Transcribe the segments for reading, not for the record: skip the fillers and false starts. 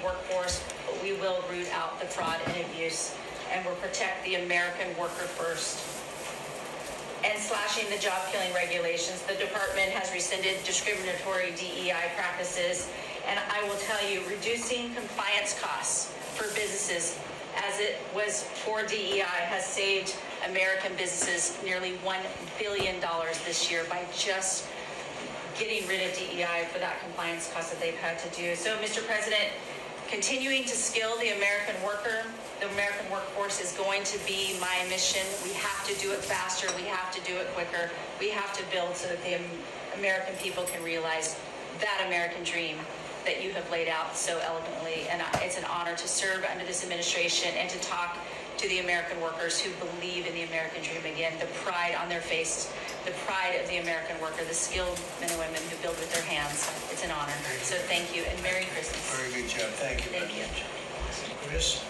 workforce, but we will root out the fraud and abuse, and we'll protect the American worker first. And slashing the job-killing regulations. The department has rescinded discriminatory DEI practices, and I will tell you, reducing compliance costs for businesses as it was for DEI has saved American businesses nearly $1 billion this year by just getting rid of DEI for that compliance cost that they've had to do. So, Mr. President, continuing to skill the American worker, the American workforce is going to be my mission. We have to do it faster. We have to do it quicker. We have to build so that the American people can realize that American dream that you have laid out so eloquently. And it's an honor to serve under this administration and to talk to the American workers who believe in the American dream again, the pride on their face, the pride of the American worker, the skilled men and women who build with their hands. It's an honor. So thank you, and Merry Christmas. Very good job. Thank you. Thank you. Chris?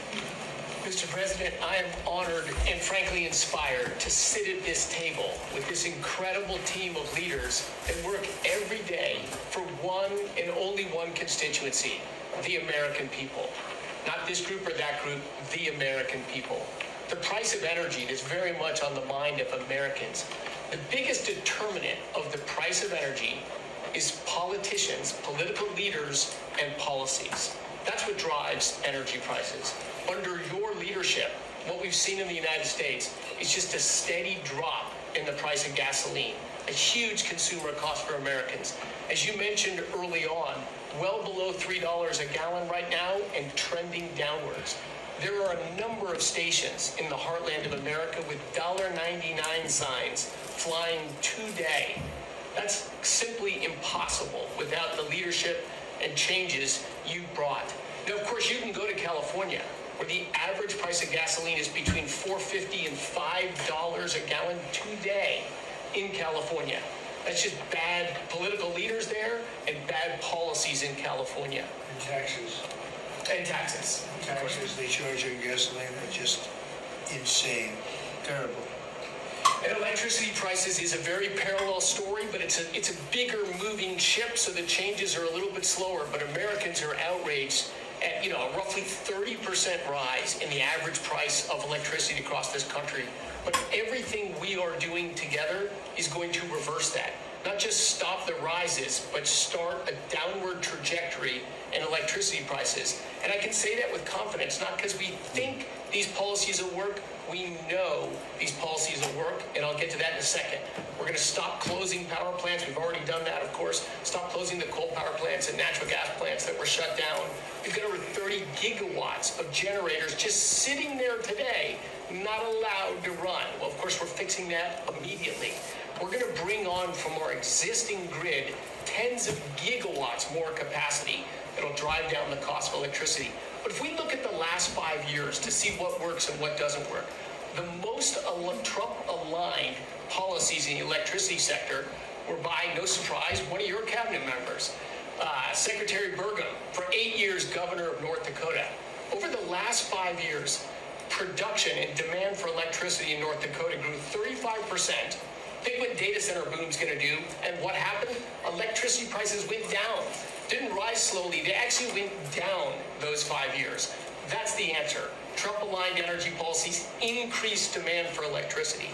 Mr. President, I am honored and frankly inspired to sit at this table with this incredible team of leaders that work every day for one and only one constituency, the American people. Not this group or that group, the American people. The price of energy is very much on the mind of Americans. The biggest determinant of the price of energy is politicians, political leaders, and policies. That's what drives energy prices. Under your leadership, what we've seen in the United States is just a steady drop in the price of gasoline, a huge consumer cost for Americans. As you mentioned early on, well below $3 a gallon right now and trending downwards. There are a number of stations in the heartland of America with $1.99 signs flying today. That's simply impossible without the leadership and changes you brought. Now, of course, you can go to California, where the average price of gasoline is between $4.50 and $5 a gallon today in California. That's just bad political leaders there and bad policies in California. And taxes. And taxes. Taxes they charge on gasoline are just insane. Terrible. And electricity prices is a very parallel story, but it's a bigger moving ship, so the changes are a little bit slower. But Americans are outraged at a roughly 30% rise in the average price of electricity across this country. But everything we are doing together is going to reverse that. Not just stop the rises, but start a downward trajectory in electricity prices. And I can say that with confidence, not because we think these policies will work. We know these policies will work, and I'll get to that in a second. We're going to stop closing power plants. We've already done that, of course. Stop closing the coal power plants and natural gas plants that were shut down. We've got over 30 gigawatts of generators just sitting there today, not allowed to run. Well, of course, we're fixing that immediately. We're going to bring on from our existing grid tens of gigawatts more capacity that'll drive down the cost of electricity. But if we look at the last 5 years to see what works and what doesn't work, the most Trump-aligned policies in the electricity sector were by, no surprise, one of your cabinet members, Secretary Burgum, for 8 years governor of North Dakota. Over the last 5 years, production and demand for electricity in North Dakota grew 35%. Think what data center boom's going to do, and what happened? Electricity prices went down. Didn't rise slowly. They actually went down those 5 years. That's the answer. Trump-aligned energy policies increased demand for electricity.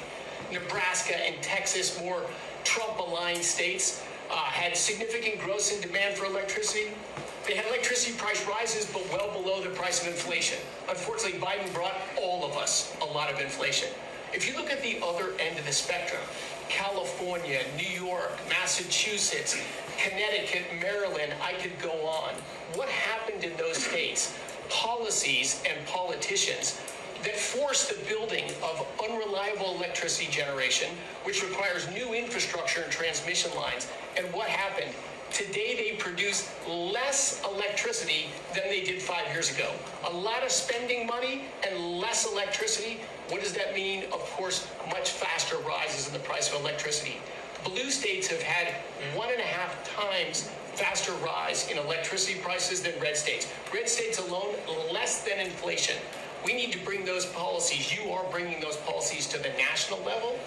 Nebraska and Texas, more Trump-aligned states, had significant growth in demand for electricity. They had electricity price rises, but well below the price of inflation. Unfortunately, Biden brought all of us a lot of inflation. If you look at the other end of the spectrum, California, New York, Massachusetts, Connecticut, Maryland, I could go on. What happened in those states? Policies and politicians that forced the building of unreliable electricity generation, which requires new infrastructure and transmission lines. And what happened? Today they produce less electricity than they did 5 years ago. A lot of spending money and less electricity. What does that mean? Of course, much faster rises in the price of electricity. Blue states have had 1.5 times faster rise in electricity prices than red states. Red states alone, less than inflation. We need to bring those policies. You are bringing those policies to the national level.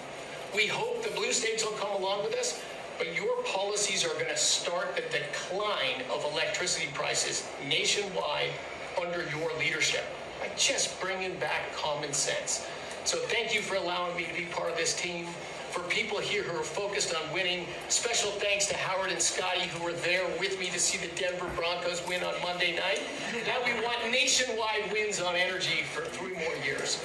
We hope the blue states will come along with us. but your policies are going to start the decline of electricity prices nationwide under your leadership by just bringing back common sense. So thank you for allowing me to be part of this team. For people here who are focused on winning, special thanks to Howard and Scotty who were there with me to see the Denver Broncos win on Monday night. Now we want nationwide wins on energy for 3 more years.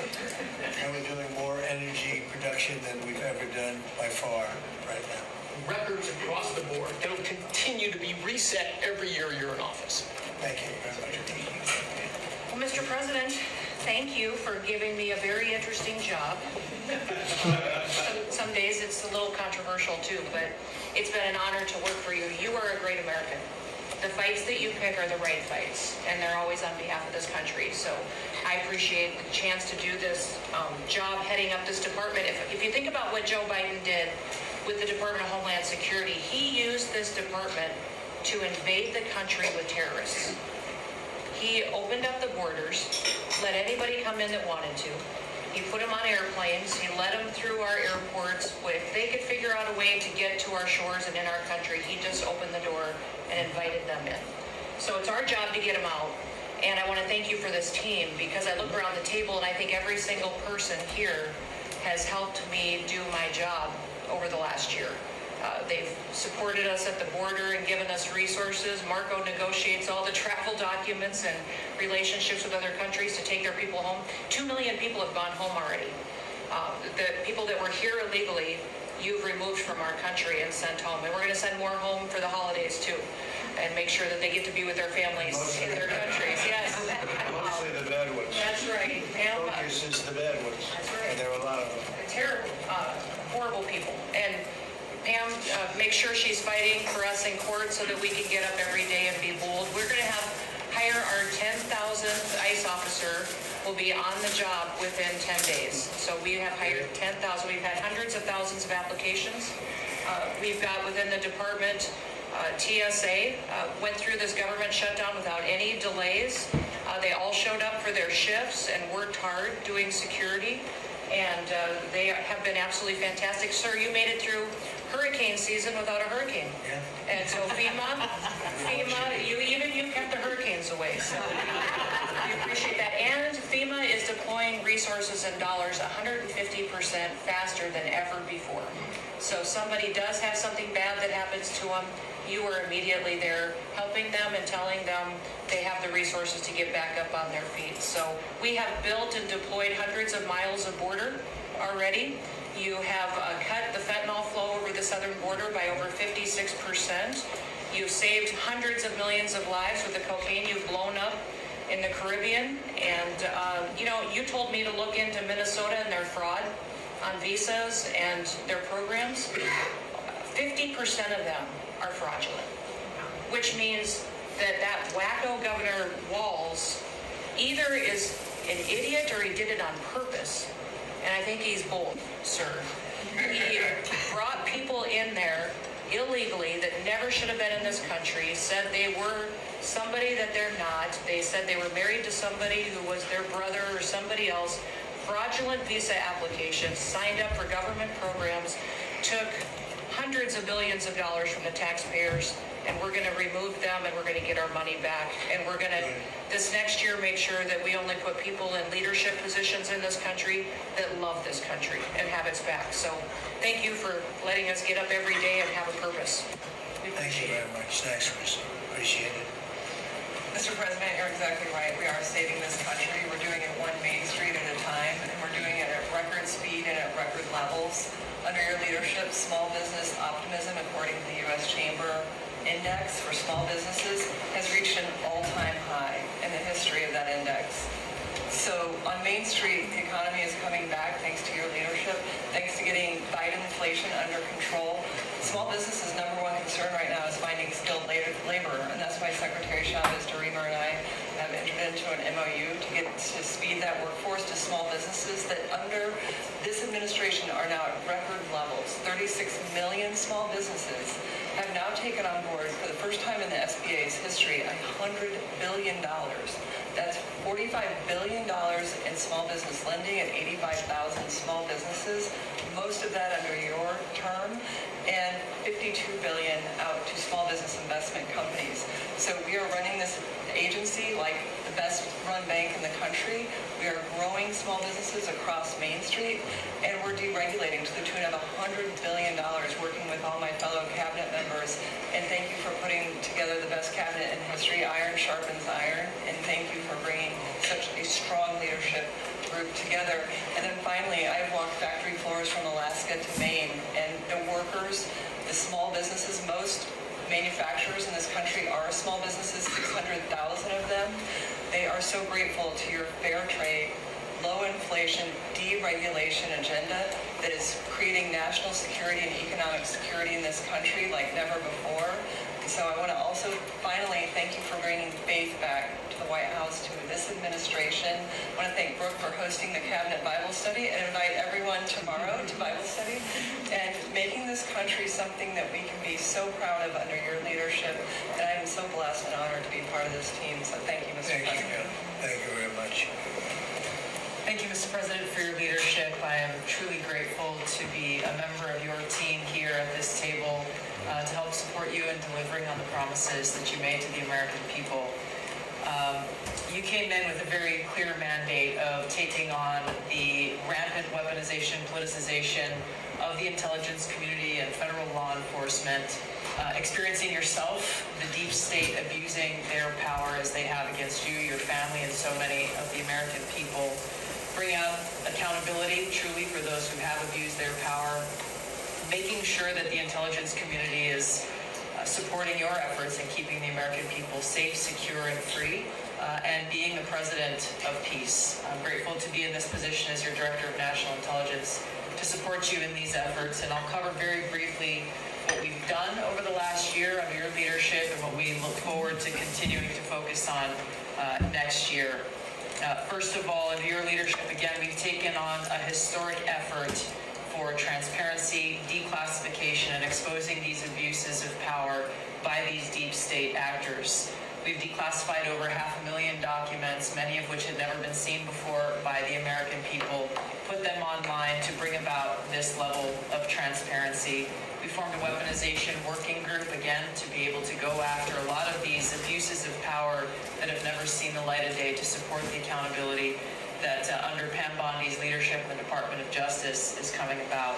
And we're doing more energy production than we've ever done by far right now. Records across the board. It'll continue to be reset every year you're in office. Thank you very much. Well, Mr. President, thank you for giving me a very interesting job. Some days it's a little controversial too, but it's been an honor to work for you. You are a great American. The fights that you pick are the right fights, and they're always on behalf of this country. So I appreciate the chance to do this job heading up this department. If you think about what Joe Biden did with the Department of Homeland Security, he used this department to invade the country with terrorists. He opened up the borders, let anybody come in that wanted to. He put them on airplanes. He let them through our airports. If they could figure out a way to get to our shores and in our country, he just opened the door and invited them in. So it's our job to get them out. And I want to thank you for this team, because I look around the table and I think every single person here has helped me do my job over the last year. They've supported us at the border and given us resources. Marco negotiates all the travel documents and relationships with other countries to take their people home. 2 million people have gone home already. The people that were here illegally, you've removed from our country and sent home. And we're going to send more home for the holidays too, and make sure that they get to be with their families in their countries. Yes. Mostly the bad ones. That's right. Focus is the bad ones. That's right. And there are a lot of them. Terrible, horrible people. And Pam, make sure she's fighting for us in court so that we can get up every day and be bold. We're going to hire our 10,000th ICE officer will be on the job within 10 days. So we have hired 10,000. We've had hundreds of thousands of applications. We've got within the department, TSA went through this government shutdown without any delays. They all showed up for their shifts and worked hard doing security. And they have been absolutely fantastic. Sir, you made it through hurricane season without a hurricane. Yeah. And so FEMA, you kept the hurricanes away. So we appreciate that. And FEMA is deploying resources and dollars 150% faster than ever before. So somebody does have something bad that happens to them, you are immediately there helping them and telling them they have the resources to get back up on their feet. So we have built and deployed hundreds of miles of border already. You have cut the fentanyl flow over the southern border by over 56%. You've saved hundreds of millions of lives with the cocaine you've blown up in the Caribbean. And, you told me to look into Minnesota and their fraud on visas and their programs. 50% of them are fraudulent, which means that wacko Governor Walz either is an idiot or he did it on purpose. And I think he's bold, sir. He brought people in there illegally that never should have been in this country, said they were somebody that they're not. They said they were married to somebody who was their brother or somebody else. Fraudulent visa applications, signed up for government programs, took hundreds of billions of dollars from the taxpayers, and we're going to remove them and we're going to get our money back. And we're going to, this next year, make sure that we only put people in leadership positions in this country that love this country and have its back. So thank you for letting us get up every day and have a purpose. We Thank you appreciate it. very much. Thanks, Chris. Appreciate it. Mr. President, you're exactly right. We are saving this country. We're doing it one Main Street at a time, and we're doing it at record speed and at record levels. Under your leadership, small business optimism, according to the U.S. Chamber Index for small businesses, has reached an all-time high in the history of that index. So on Main Street, the economy is coming back thanks to your leadership, thanks to getting Biden inflation under control. Small businesses' number one concern right now is finding skilled labor, and that's why Secretary Chavez DeRemer and I have entered into an MOU to speed that workforce to small businesses that under this administration are now at record levels. 36 million small businesses have now taken on board, for the first time in the SBA's history, $100 billion. That's $45 billion in small business lending and 85,000 small businesses, most of that under your term, and $52 billion out to small business investment companies. So we are running this agency like the best run bank in the country. We are growing small businesses across Main Street, and we're deregulating to the tune of $100 billion, working with all my fellow cabinet members. And thank you for putting together the best cabinet in history. Iron sharpens iron, and thank you for bringing such a strong leadership group together. And then finally, I've walked factory floors from Alaska to Maine, and the workers, the small businesses, most manufacturers in this country are small businesses, 600,000 of them. They are so grateful to your fair trade, low inflation, deregulation agenda that is creating national security and economic security in this country like never before. So I want to also finally thank you for bringing faith back to the White House, to this administration. I want to thank Brooke for hosting the Cabinet Bible Study and invite everyone tomorrow to Bible study and making this country something that we can be so proud of under your leadership. And I am so blessed and honored to be part of this team. So thank you, Mr. Thank you, President. Thank you very much. Thank you, Mr. President, for your leadership. I am truly grateful to be a member of your team here at this table to help support you in delivering on the promises that you made to the American people. You came in with a very clear mandate of taking on the rampant weaponization, politicization of the intelligence community and federal law enforcement, experiencing yourself, the deep state abusing their power as they have against you, your family, and so many of the American people. Bring out accountability truly for those who have abused their power, making sure that the intelligence community is supporting your efforts in keeping the American people safe, secure, and free, and being the president of peace. I'm grateful to be in this position as your Director of National Intelligence to support you in these efforts, and I'll cover very briefly what we've done over the last year under your leadership and what we look forward to continuing to focus on next year. First of all, under your leadership, again, we've taken on a historic effort for transparency, declassification, and exposing these abuses of power by these deep state actors. We've declassified over 500,000 documents, many of which had never been seen before by the American people, put them online to bring about this level of transparency. We formed a weaponization working group, again, to be able to go after a lot of these abuses of power that have never seen the light of day, to support the accountability that under Pam Bondi's leadership in the Department of Justice is coming about.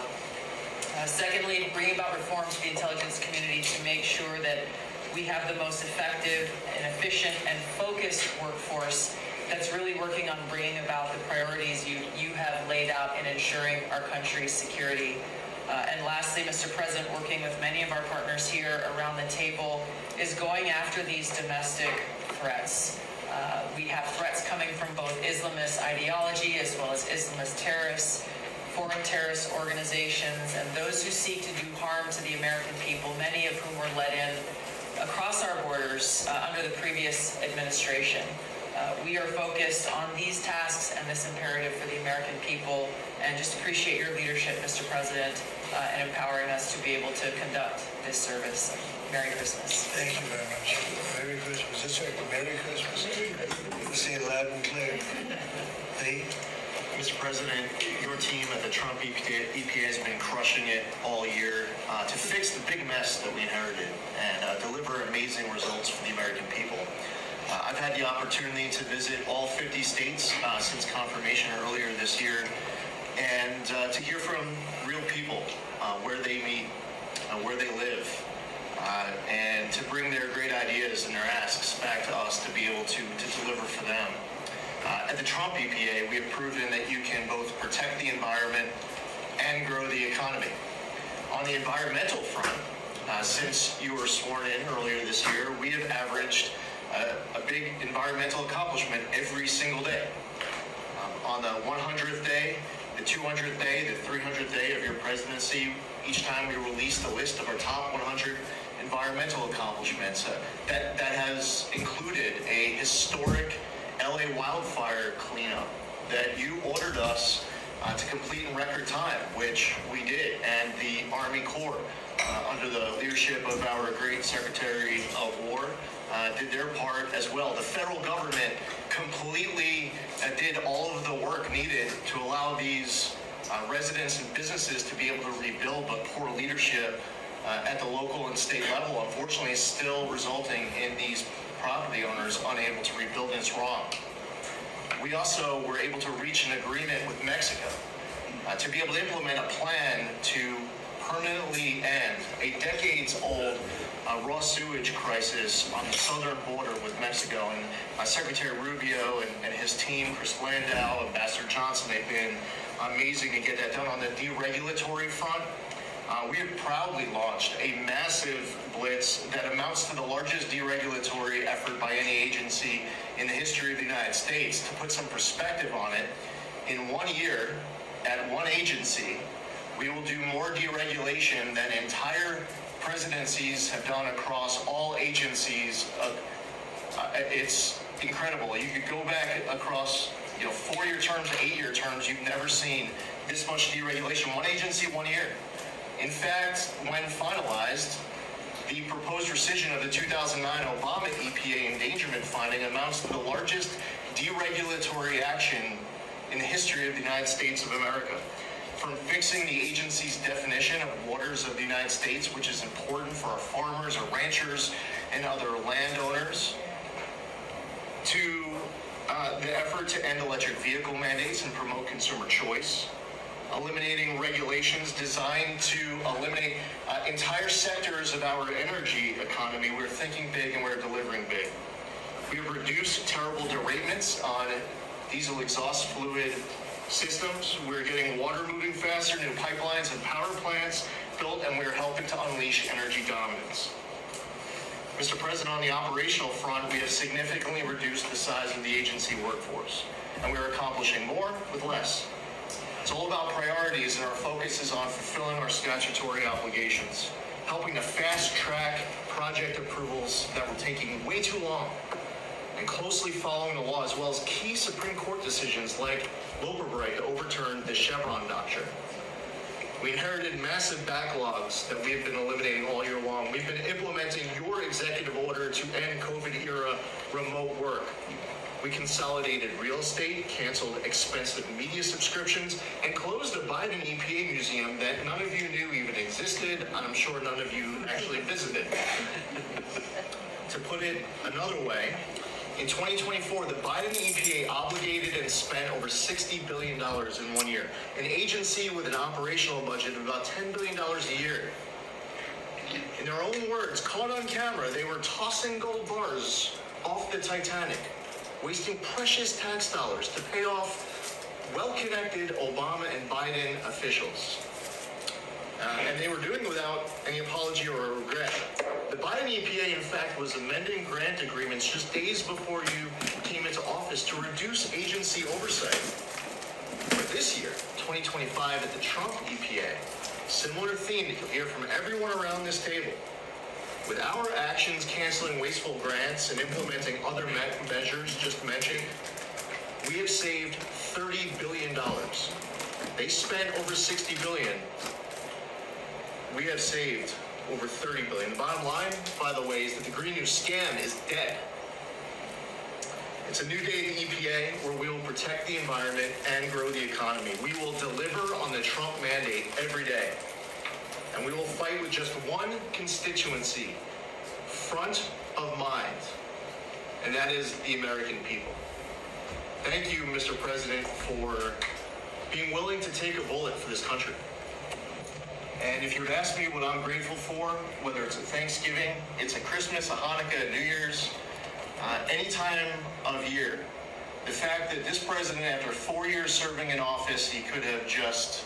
Secondly, bringing about reforms to the intelligence community to make sure that we have the most effective and efficient and focused workforce that's really working on bringing about the priorities you have laid out in ensuring our country's security. And lastly, Mr. President, working with many of our partners here around the table is going after these domestic threats. We have threats coming from both Islamist ideology as well as Islamist terrorists, foreign terrorist organizations, and those who seek to do harm to the American people, many of whom were let in across our borders under the previous administration. We are focused on these tasks and this imperative for the American people, and just appreciate your leadership, Mr. President, and empowering us to be able to conduct this service. Merry Christmas. Thank you very much. Merry Christmas. That's right. Merry Christmas. Say it loud and clear. Lee? Mr. President, your team at the Trump EPA has been crushing it all year to fix the big mess that we inherited and deliver amazing results for the American people. I've had the opportunity to visit all 50 states since confirmation earlier this year, and to hear from real people, where they meet, where they live, and to bring their great ideas and their asks back to us to be able to deliver for them. At the Trump EPA, we have proven that you can both protect the environment and grow the economy. On the environmental front, since you were sworn in earlier this year, we have averaged a big environmental accomplishment every single day. On the 100th day, the 200th day, the 300th day of your presidency, each time we released a list of our top 100 environmental accomplishments. That has included a historic LA wildfire cleanup that you ordered us to complete in record time, which we did, and the Army Corps, under the leadership of our great Secretary of War, did their part as well. The federal government completely did all of the work needed to allow these residents and businesses to be able to rebuild, but poor leadership at the local and state level, unfortunately, is still resulting in these property owners unable to rebuild, and it's wrong. We also were able to reach an agreement with Mexico to be able to implement a plan to permanently end a decades-old raw sewage crisis on the southern border with Mexico. And Secretary Rubio and his team, Chris Landau, Ambassador Johnson, they've been amazing to get that done. On the deregulatory front, we have proudly launched a massive blitz that amounts to the largest deregulatory effort by any agency in the history of the United States. To put some perspective on it, in 1 year, at one agency, we will do more deregulation than entire presidencies have done across all agencies. It's incredible. You could go back across 4-year terms to 8-year terms. You've never seen this much deregulation. One agency, 1 year. In fact, when finalized, the proposed rescission of the 2009 Obama EPA endangerment finding amounts to the largest deregulatory action in the history of the United States of America. From fixing the agency's definition of waters of the United States, which is important for our farmers, our ranchers, and other landowners, to the effort to end electric vehicle mandates and promote consumer choice, eliminating regulations designed to eliminate entire sectors of our energy economy. We're thinking big and we're delivering big. We have reduced terrible derailments on diesel exhaust fluid systems. We're getting water moving faster, new pipelines and power plants built, and we're helping to unleash energy dominance. Mr. President, on the operational front, we have significantly reduced the size of the agency workforce, and we're accomplishing more with less. It's all about priorities, and our focus is on fulfilling our statutory obligations, helping to fast-track project approvals that were taking way too long, and closely following the law, as well as key Supreme Court decisions like Loper Bright to overturn the Chevron doctrine. We inherited massive backlogs that we have been eliminating all year long. We've been implementing your executive order to end COVID-era remote work. We consolidated real estate, canceled expensive media subscriptions, and closed a Biden EPA museum that none of you knew even existed, and I'm sure none of you actually visited. To put it another way, in 2024, the Biden EPA obligated and spent over $60 billion in 1 year, an agency with an operational budget of about $10 billion a year. In their own words, caught on camera, they were tossing gold bars off the Titanic, wasting precious tax dollars to pay off well-connected Obama and Biden officials. And they were doing it without any apology or regret. The Biden EPA, in fact, was amending grant agreements just days before you came into office to reduce agency oversight. But this year, 2025, at the Trump EPA, similar theme that you'll hear from everyone around this table. With our actions canceling wasteful grants and implementing other measures just mentioned, we have saved $30 billion. They spent over $60 billion. We have saved over $30 billion. The bottom line, by the way, is that the Green New scam is dead. It's a new day at the EPA where we will protect the environment and grow the economy. We will deliver on the Trump mandate every day. And we will fight with just one constituency front of mind, and that is the American people. Thank you, Mr. President, for being willing to take a bullet for this country. And if you were to ask me what I'm grateful for, whether it's a Thanksgiving, it's a Christmas, a Hanukkah, a New Year's, any time of year, the fact that this president, after 4 years serving in office, he could have just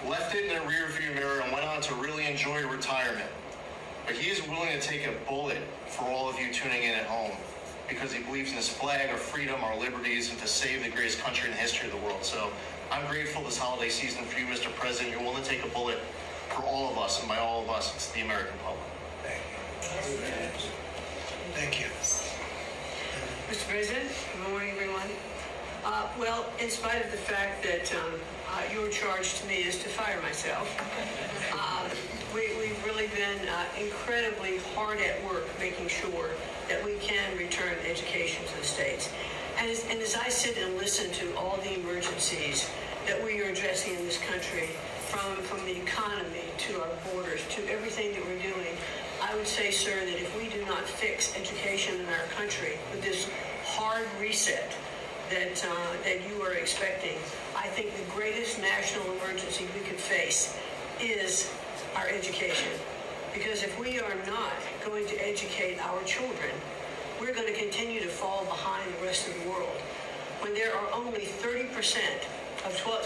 left it in the rearview mirror and went on to really enjoy retirement. But he is willing to take a bullet for all of you tuning in at home because he believes in this flag, our freedom, our liberties, and to save the greatest country in the history of the world. So I'm grateful this holiday season for you, Mr. President. You're willing to take a bullet for all of us, and by all of us, it's the American public. Thank you. Thank you. Mr. President, good morning, everyone. Well, in spite of the fact that your charge to me is to fire myself, we've really been incredibly hard at work making sure that we can return education to the states. And as I sit and listen to all the emergencies that we are addressing in this country, from the economy to our borders to everything that we're doing, I would say, sir, that if we do not fix education in our country with this hard reset that you are expecting, I think the greatest national emergency we could face is our education. Because if we are not going to educate our children, we're going to continue to fall behind the rest of the world. When there are only 30% of